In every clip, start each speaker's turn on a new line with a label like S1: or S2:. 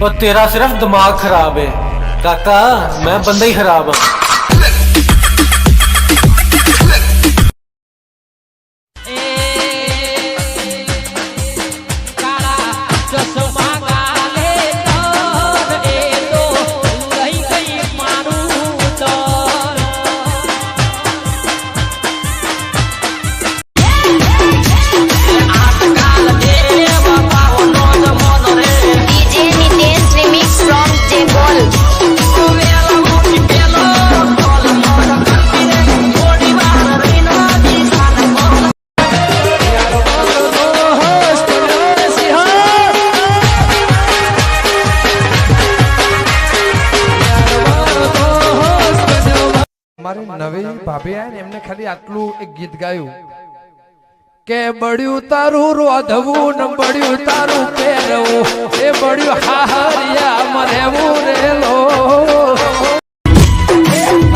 S1: और तेरा सिर्फ दिमाग खराब है काका, मैं बंदा ही खराब हूँ।
S2: નવી ભાભી આયા ને એમને ખાલી આટલું એક ગીત ગાયું કે બળ્યું તારું રોધવું ને બળ્યું તારું પહેરવું એ બળ્યું હાહરિયા મરેવું રેલો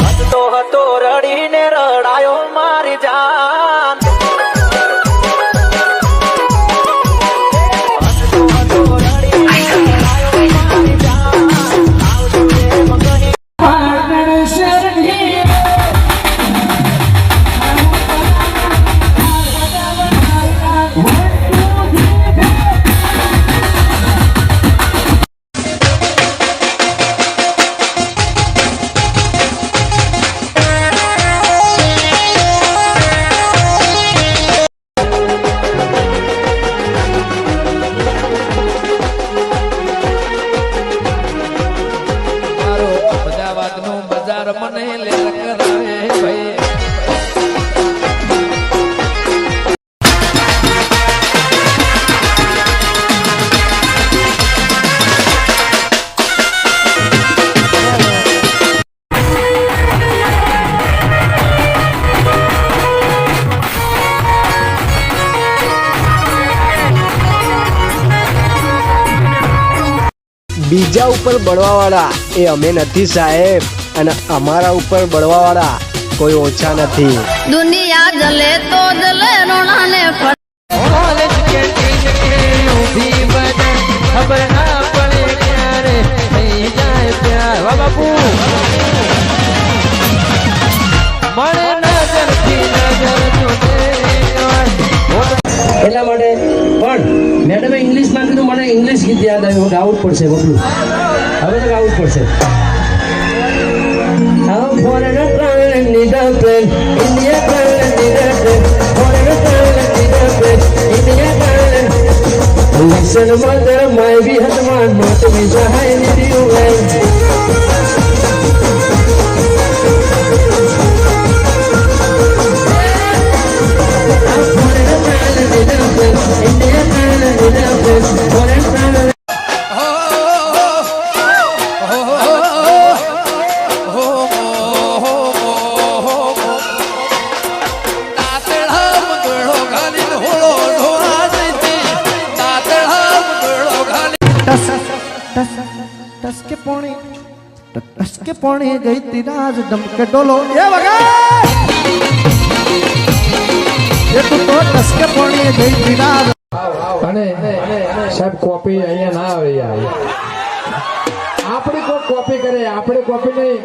S1: હસતો હતો રડીને રડાયો મારી જાન,
S2: મને લે કરાવે ભાઈ
S3: બીજા ઉપર બળવાવાળા એ અમે નથી સાહેબ, અને અમારા ઉપર બળવાવાળા કોઈ ઓછા નથી.
S4: દુનિયા જલે તો જલે રોણાને
S2: ખબર ના પડે ક્યારે થઈ જાય પ્યાર. વાહ બાપુ મળે નજરથી નજર
S5: એટલા માટે પણ મેડમે ઇંગ્લિશમાં કીધું, મને ઇંગ્લિશ ગીત યાદ આવ્યું, ગાવું પડશે બબલું, હવે તો ગાવું પડશે. Foreigner traveling need a plane, India traveling need a train, foreigner traveling need a plane, India traveling. Listen mother, my behat man, not me jahai need you well. Foreigner traveling need a plane, India traveling need a plane, foreigner traveling.
S6: टस के पौनी गई तिराज डमके Dolo ये वगा ये तो टस के पौनी गई तिराज.
S2: અને સાહેબ કોપી અહીંયા ના આવે યાર, આપણે કોઈ કોપી કરે, આપણે કોપી નહીં.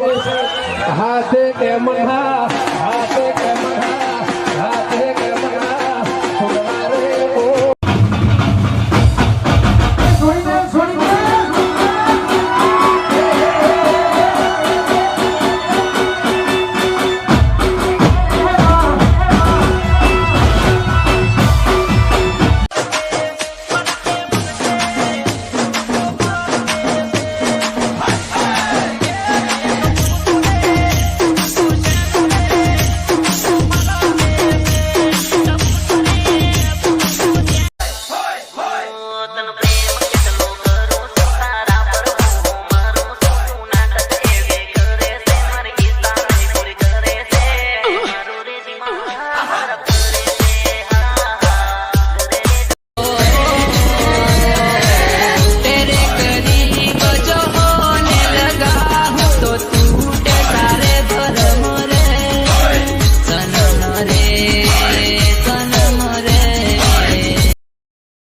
S2: હાથે કેમન હા, હાથે કેમન હા, હાથે